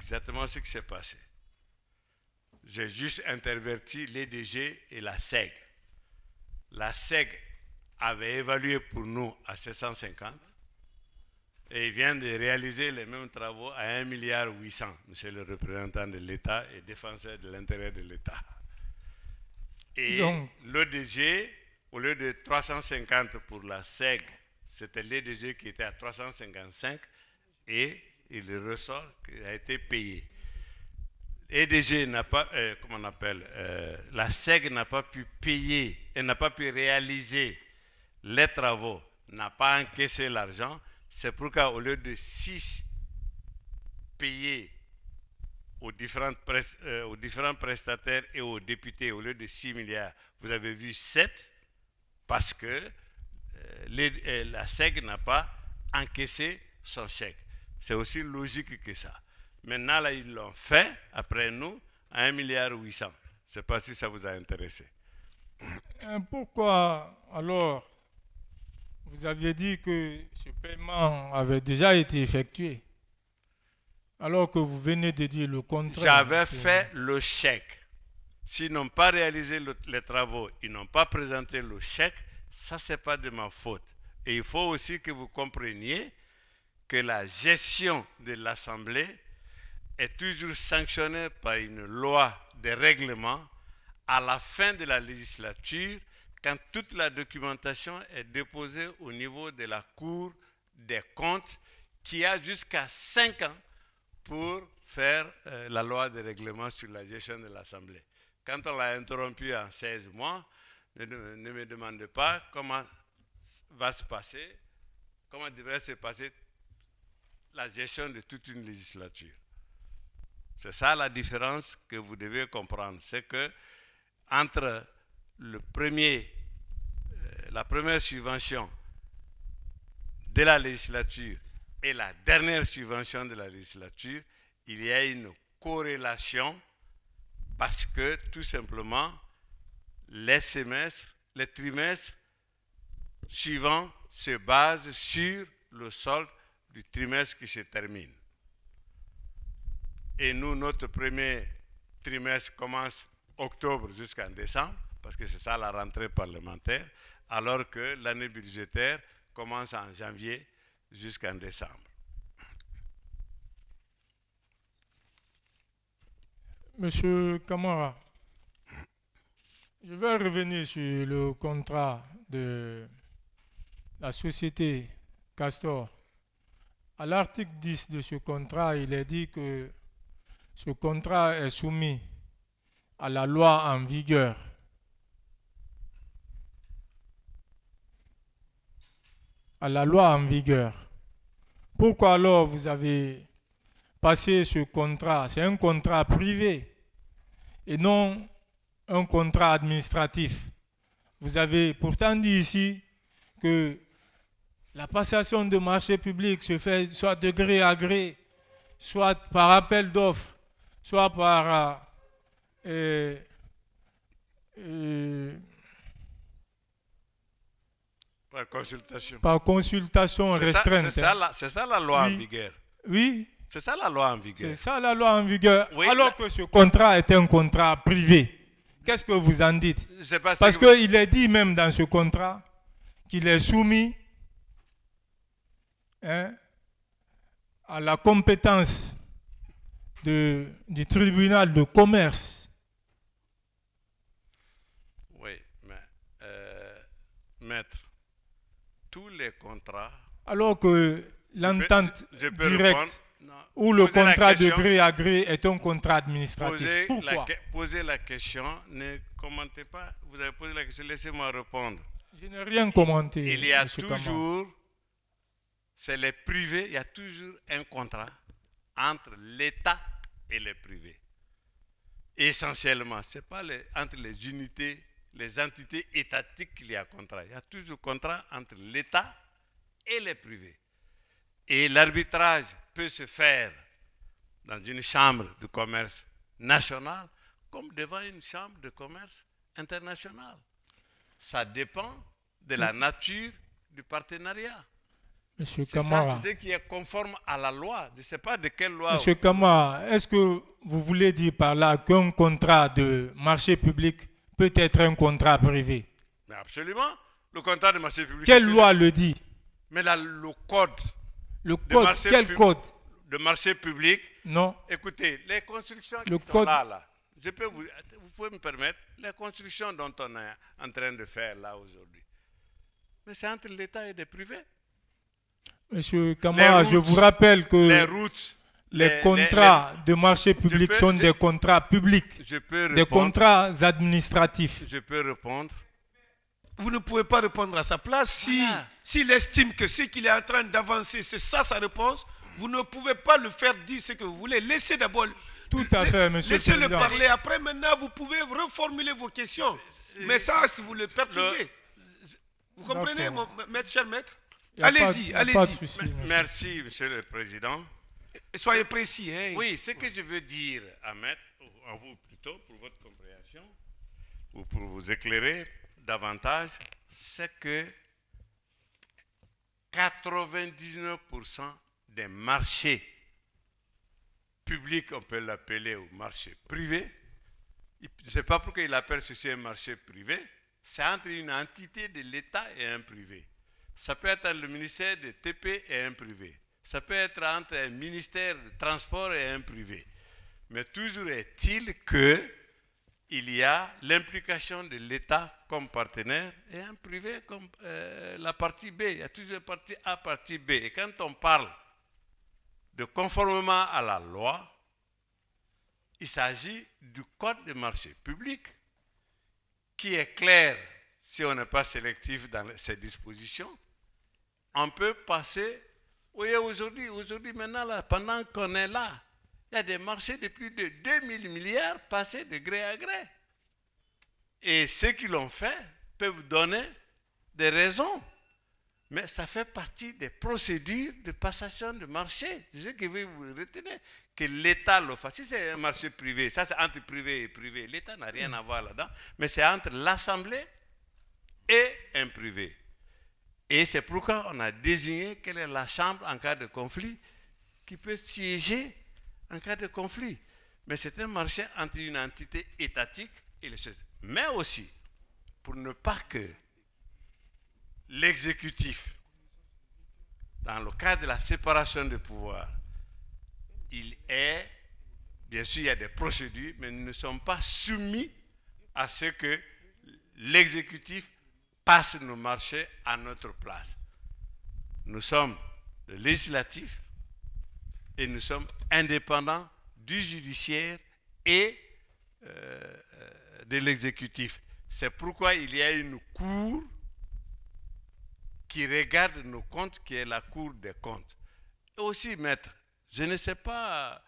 exactement ce qui s'est passé. J'ai juste interverti les DG et la SEG. La SEG avait évalué pour nous à 750 et il vient de réaliser les mêmes travaux à 1,8 milliard, monsieur le représentant de l'État et défenseur de l'intérêt de l'État. Et l'EDG, au lieu de 350 pour la SEG, c'était l'EDG qui était à 355 et il ressort qu'il a été payé. EDG n'a pas, comment on appelle, la SEG n'a pas pu payer, elle n'a pas pu réaliser les travaux, n'a pas encaissé l'argent. C'est pourquoi au lieu de 6 payés aux différents prestataires et aux députés, au lieu de 6 milliards, vous avez vu 7 parce que la SEG n'a pas encaissé son chèque. C'est aussi logique que ça. Maintenant, là, ils l'ont fait, après nous, à 1,8 milliard. Je ne sais pas si ça vous a intéressé. Pourquoi, alors, vous aviez dit que ce paiement avait déjà été effectué, alors que vous venez de dire le contraire? J'avais fait le chèque. S'ils n'ont pas réalisé les travaux, ils n'ont pas présenté le chèque, ça, ce n'est pas de ma faute. Et il faut aussi que vous compreniez que la gestion de l'Assemblée est toujours sanctionnée par une loi de règlement à la fin de la législature, quand toute la documentation est déposée au niveau de la Cour des comptes, qui a jusqu'à 5 ans pour faire la loi de règlement sur la gestion de l'Assemblée. Quand on l'a interrompu en 16 mois, ne me demandez pas comment va se passer, comment devrait se passer la gestion de toute une législature. C'est ça la différence que vous devez comprendre. C'est que entre la première subvention de la législature et la dernière subvention de la législature, il y a une corrélation parce que tout simplement les semestres, les trimestres suivants se basent sur le solde du trimestre qui se termine. Et nous, notre premier trimestre commence octobre jusqu'en décembre, parce que c'est ça la rentrée parlementaire, alors que l'année budgétaire commence en janvier jusqu'en décembre. Monsieur Camara, je vais revenir sur le contrat de la société Castor. À l'article 10 de ce contrat, il est dit que ce contrat est soumis à la loi en vigueur. À la loi en vigueur. Pourquoi alors vous avez passé ce contrat? C'est un contrat privé et non un contrat administratif. Vous avez pourtant dit ici que la passation de marché public se fait soit de gré à gré, soit par appel d'offres, soit par consultation. Par consultation restreinte. C'est ça la loi en vigueur. Oui. C'est ça la loi en vigueur. C'est ça la loi en vigueur. Oui, alors que ce contrat est un contrat privé. Qu'est-ce que vous en dites? Parce qu'il est dit même dans ce contrat qu'il est soumis à la compétence du tribunal de commerce. Oui, mais maître, tous les contrats... Alors que l'entente directe ou le contrat de gré à gré est un contrat administratif. Pourquoi? Posez la question, ne commentez pas. Vous avez posé la question, laissez-moi répondre. Je n'ai rien commenté. Il y a toujours, c'est les privés, il y a toujours un contrat entre l'État et les privés. Essentiellement, ce n'est pas entre les unités, les entités étatiques qu'il y a contrat. Il y a toujours contrat entre l'État et les privés. Et l'arbitrage peut se faire dans une chambre de commerce nationale comme devant une chambre de commerce internationale. Ça dépend de la nature du partenariat. Monsieur C'est ça, Camara. c'est ce qui est conforme à la loi. Je ne sais pas de quelle loi. Monsieur Camara, est-ce que vous voulez dire par là qu'un contrat de marché public peut être un contrat privé? Mais absolument. Le contrat de marché public. Quelle loi le dit? Mais là, le code. Le code, quel code? De marché public. Non. Écoutez, les constructions Le qui sont code. là, vous pouvez me permettre, les constructions dont on est en train de faire là aujourd'hui. Mais c'est entre l'État et les privés. Monsieur Camara, je vous rappelle que les routes, les contrats de marché public sont des contrats publics, des contrats administratifs. Je peux répondre. Vous ne pouvez pas répondre à sa place. S'il estime que ce qu'il est en train d'avancer, c'est ça sa réponse, vous ne pouvez pas le faire dire ce que vous voulez. Laissez d'abord. Tout à fait, monsieur le président. Laissez-le parler. Après, maintenant, vous pouvez reformuler vos questions. Mais ça, si vous le perturbez. Vous comprenez, mon cher maître? Allez-y, allez-y. Merci, monsieur le président. Soyez précis. Hein. Oui, ce que je veux dire à vous plutôt, pour votre compréhension, ou pour vous éclairer davantage, c'est que 99% des marchés publics, on peut l'appeler, ou marché privé, je ne sais pas pourquoi il appelle ceci un marché privé, c'est entre une entité de l'État et un privé. Ça peut être le ministère de TP et un privé. Ça peut être entre un ministère de transport et un privé. Mais toujours est-il qu'il y a l'implication de l'État comme partenaire et un privé comme la partie B. Il y a toujours partie A, partie B. Et quand on parle de conformément à la loi, il s'agit du code des marchés publics qui est clair si on n'est pas sélectif dans ses dispositions. On peut passer, oui, aujourd'hui maintenant, là, pendant qu'on est là, il y a des marchés de plus de 2000 milliards passés de gré à gré. Et ceux qui l'ont fait peuvent donner des raisons. Mais ça fait partie des procédures de passation de marché. C'est ce que vous retenez, que l'État le fasse. Si c'est un marché privé, ça c'est entre privé et privé. L'État n'a rien à voir là-dedans, mais c'est entre l'Assemblée et un privé. Et c'est pourquoi on a désigné quelle est la chambre en cas de conflit qui peut siéger en cas de conflit. Mais c'est un marché entre une entité étatique et les choses. Mais aussi, pour ne pas que l'exécutif, dans le cadre de la séparation des pouvoirs, bien sûr, il y a des procédures, mais nous ne sommes pas soumis à ce que l'exécutif passe nos marchés à notre place. Nous sommes le législatif et nous sommes indépendants du judiciaire et de l'exécutif. C'est pourquoi il y a une cour qui regarde nos comptes, qui est la Cour des comptes. Et aussi, maître, je ne sais pas,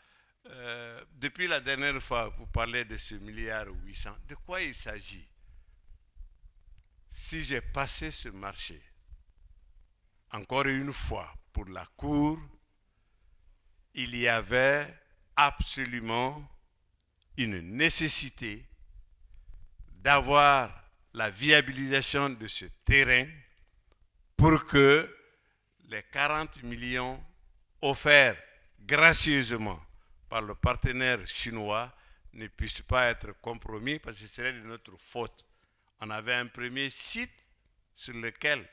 depuis la dernière fois, vous parlez de ce 1,8 milliard, de quoi il s'agit? Si j'ai passé ce marché, encore une fois, pour la Cour, il y avait absolument une nécessité d'avoir la viabilisation de ce terrain pour que les 40 millions offerts gracieusement par le partenaire chinois ne puissent pas être compromis parce que ce serait de notre faute. On avait un premier site sur lequel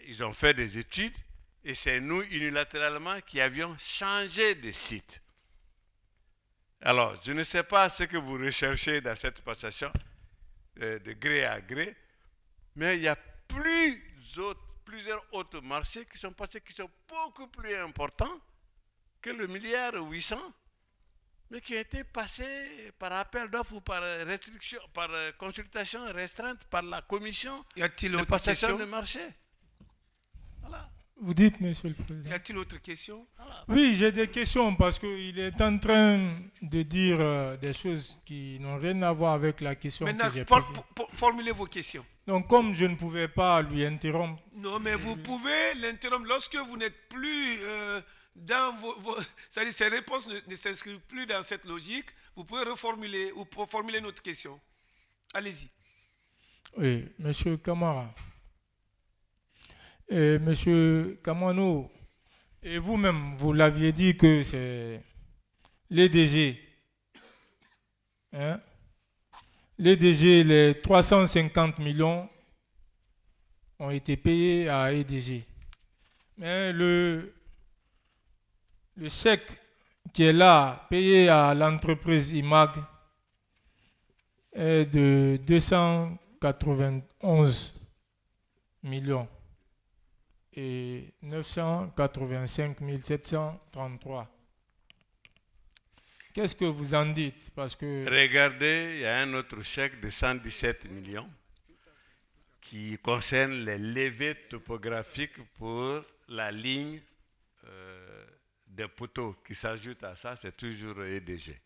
ils ont fait des études et c'est nous unilatéralement qui avions changé de site. Alors, je ne sais pas ce que vous recherchez dans cette passation de gré à gré, mais il y a plusieurs autres marchés qui sont passés, qui sont beaucoup plus importants que le 1,8 milliard, mais qui ont été passés par appel d'offres ou par restriction, par consultation restreinte par la commission de passation de marché. Voilà. Vous dites, monsieur le président. Y a-t-il autre question? Oui, j'ai des questions parce qu'il est en train de dire des choses qui n'ont rien à voir avec la question que j'ai posée. Formulez vos questions. Donc, comme je ne pouvais pas lui interrompre. Non, mais vous pouvez l'interrompre lorsque vous n'êtes plus dans c'est-à-dire ces réponses ne s'inscrivent plus dans cette logique. Vous pouvez reformuler ou formuler notre question. Allez-y. Oui, monsieur Camara. Monsieur Kamano, et vous-même, vous l'aviez dit que c'est l'EDG. Hein? L'EDG, les 350 millions ont été payés à EDG. Mais le chèque qui est là, payé à l'entreprise IMAG, est de 291 millions et 985 733. Qu'est-ce que vous en dites? Parce que... Regardez, il y a un autre chèque de 117 millions qui concerne les levées topographiques pour la ligne des poteaux qui s'ajoute à ça, c'est toujours EDG.